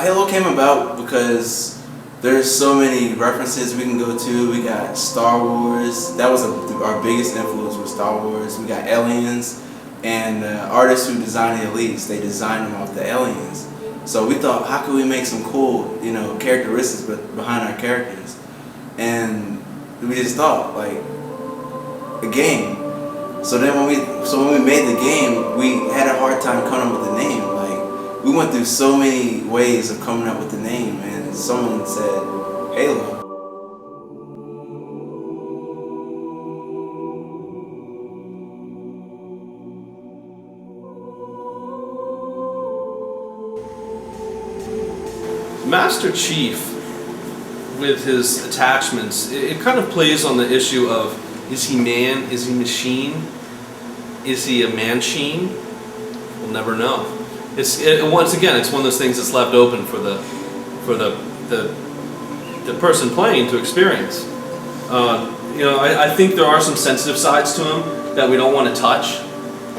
Halo came about because there's so many references we can go to. We got Star Wars. That was our biggest influence was Star Wars. We got aliens, and artists who design the elites, they design them off the aliens. So we thought, how can we make some cool, characteristics behind our characters? And we just thought, like, a game. So then when we made the game, we had a hard time coming up with the name. Like, we went through so many ways of coming up with the name, and someone said, Halo. Master Chief, with his attachments, it kind of plays on the issue of, is he man, is he machine, is he a man-sheen? We'll never know. Once again, it's one of those things that's left open for the person playing to experience. I think there are some sensitive sides to him that we don't want to touch,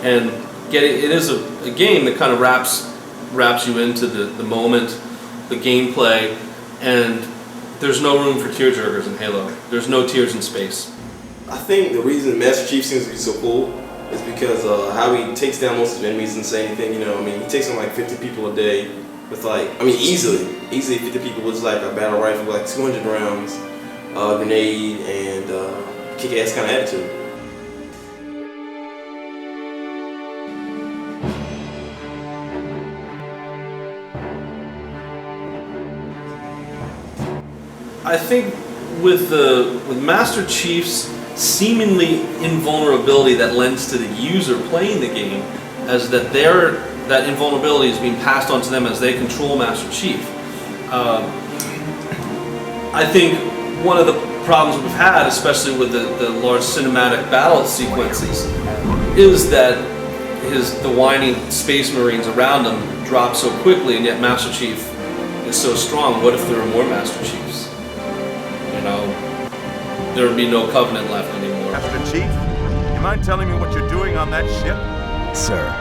and it is a game that kind of wraps you into the moment, the gameplay, and there's no room for tearjerkers in Halo. There's no tears in space. I think the reason Master Chief seems to be so cool is because how he takes down most of his enemies and say anything, he takes on like 50 people a day with easily 50 people with like a battle rifle with like 200 rounds, grenade, and kick-ass kind of attitude. I think with Master Chief's seemingly invulnerability that lends to the user playing the game, as that invulnerability is being passed on to them as they control Master Chief. I think one of the problems we've had, especially with the large cinematic battle sequences, is that the whining space marines around him drop so quickly, and yet Master Chief is so strong. What if there were more Master Chiefs? There would be no Covenant left anymore. Master Chief, you mind telling me what you're doing on that ship? Sir,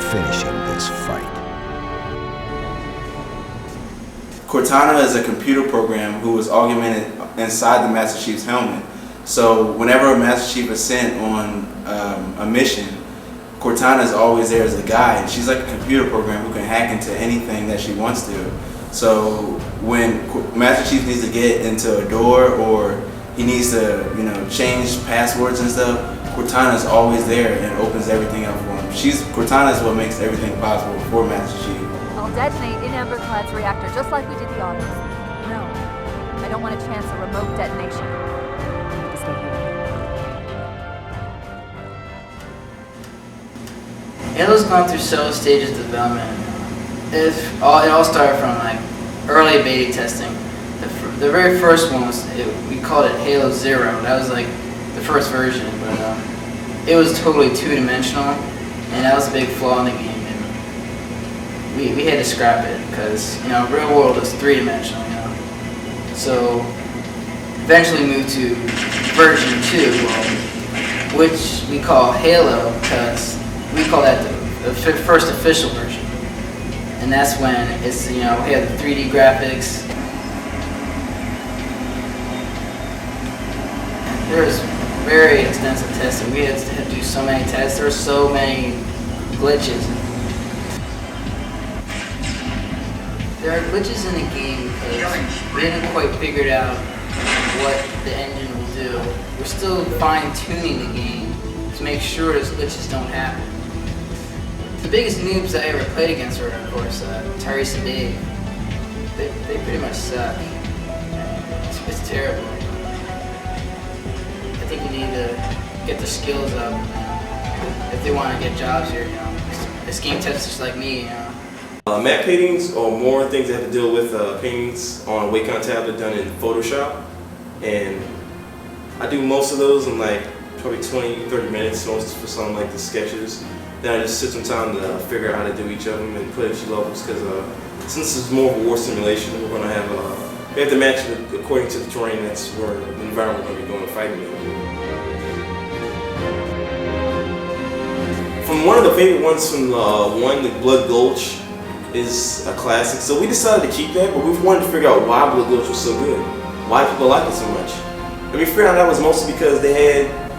finishing this fight. Cortana is a computer program who was augmented inside the Master Chief's helmet. So whenever a Master Chief is sent on a mission, Cortana is always there as a guide. She's like a computer program who can hack into anything that she wants to. So when Master Chief needs to get into a door or he needs to, change passwords and stuff, Cortana is always there and opens everything up for him. Cortana is what makes everything possible for Master Chief. I'll detonate in Amberclad's reactor just like we did the Autos. No, I don't want to chance a remote detonation. I need to stay here. Halo's gone through several stages of development. It all started from early beta testing. The very first one we called it Halo 0. That was the first version, but it was totally two-dimensional, and that was a big flaw in the game. And we had to scrap it because real world is three-dimensional. So eventually moved to version 2, which we call Halo because we call that the first official version. And that's when it's, we have the 3D graphics. There was very extensive testing. We had to do so many tests. There were so many glitches. There are glitches in the game because we haven't quite figured out what the engine will do. We're still fine-tuning the game to make sure those glitches don't happen. The biggest noobs I ever played against were, of course, Tyrese and Dave. They pretty much suck. It's terrible. I think you need to get their skills up if they want to get jobs here. This game testers like me. Matte paintings are more things that have to deal with paintings on a Wacom tablet done in Photoshop, and I do most of those in probably 20-30 minutes, most for some the sketches. Then I just took some time to figure out how to do each of them and put a few levels because since it's more of a war simulation, we're going to have we have to match it according to the terrain. That's where the environment we're going to be going to fighting in. From one of the favorite ones from the Blood Gulch, is a classic. So we decided to keep that, but we wanted to figure out why Bullet Gulch was so good. Why people like it so much. And we figured out that was mostly because they had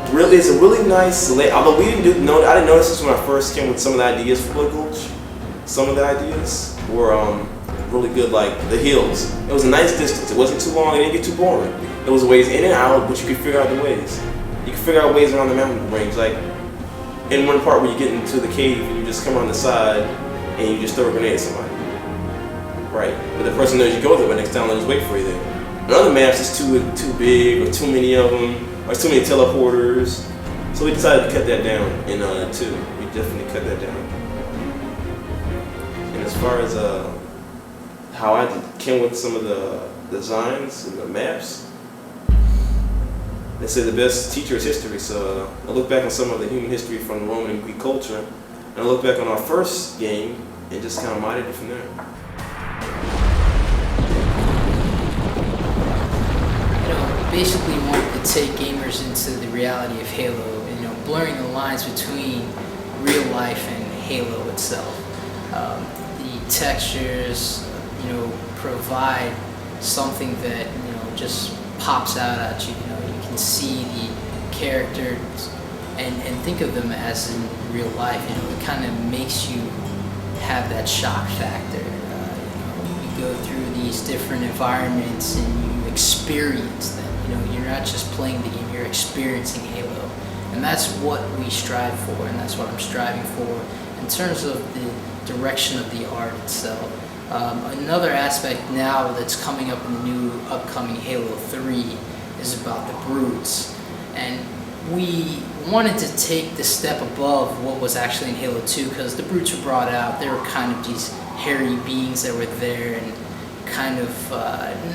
it's a really nice although we didn't know, I didn't notice this when I first came with some of the ideas for Bullet Gulch. Some of the ideas were really good, like the hills. It was a nice distance. It wasn't too long. It didn't get too boring. There was ways in and out, but you could figure out the ways. You could figure out ways around the mountain range. Like in one part where you get into the cave and you just come on the side and you just throw a grenade at somebody. Right. But the person knows you go there, but next time they'll just wait for you there. In other maps, it's too big or too many of them or too many teleporters. So we decided to cut that down in 2. We definitely cut that down. And as far as how I came with some of the designs and the maps, they say the best teacher is history. So I look back on some of the human history from Roman and Greek culture, and I look back on our first game and just kind of modded it from there. Basically wanted to take gamers into the reality of Halo, blurring the lines between real life and Halo itself. The textures, provide something that, just pops out at you. You can see the characters and think of them as in real life. It kind of makes you have that shock factor. You go through these different environments and you experience them. You're not just playing the game, you're experiencing Halo. And that's what we strive for, and that's what I'm striving for in terms of the direction of the art itself. Another aspect now that's coming up in the new upcoming Halo 3 is about the brutes. And we wanted to take the step above what was actually in Halo 2, because the brutes were brought out. They were kind of these hairy beings that were there and kind of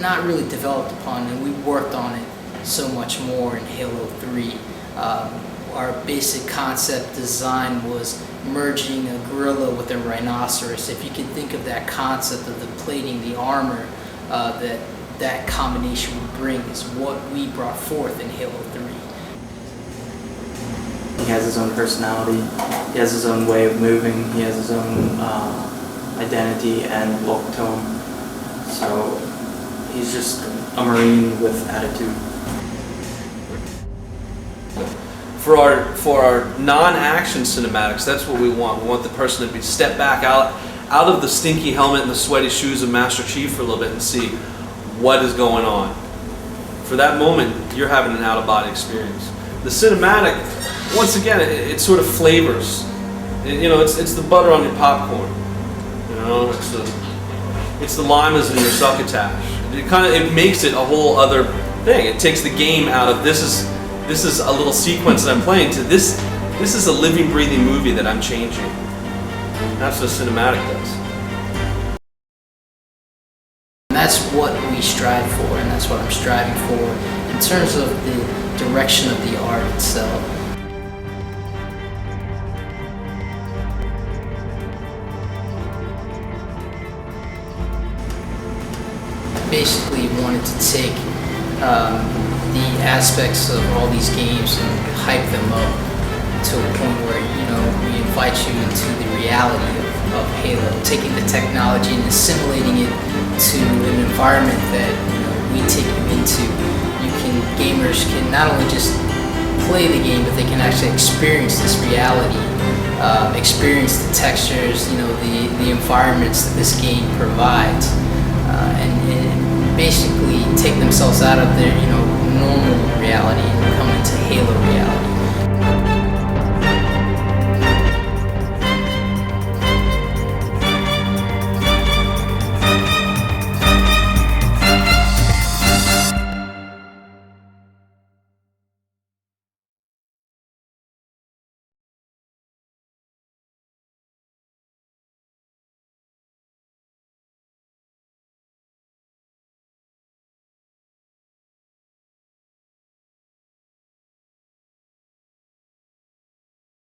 not really developed upon, and we worked on it so much more in Halo 3. Our basic concept design was merging a gorilla with a rhinoceros. If you can think of that concept of the plating, the armor, that combination would bring is what we brought forth in Halo 3. He has his own personality, he has his own way of moving, he has his own identity and look to him. So he's just a Marine with attitude. For our non-action cinematics, that's what we want. We want the person to step back out of the stinky helmet and the sweaty shoes of Master Chief for a little bit and see what is going on. For that moment, you're having an out-of-body experience. The cinematic, once again, it sort of flavors. It's the butter on your popcorn. It's the limas in your succotash. It makes it a whole other thing. It takes the game out of this is a little sequence that I'm playing to this is a living, breathing movie that I'm changing. That's what cinematic does. And that's what we strive for, and that's what I'm striving for in terms of the direction of the art itself. Basically wanted to take the aspects of all these games and hype them up to a point where we invite you into the reality of Halo, taking the technology and assimilating it to an environment that we take you into. Gamers can not only just play the game, but they can actually experience this reality, experience the textures, the environments that this game provides. And basically take themselves out of their normal reality and come into Halo reality.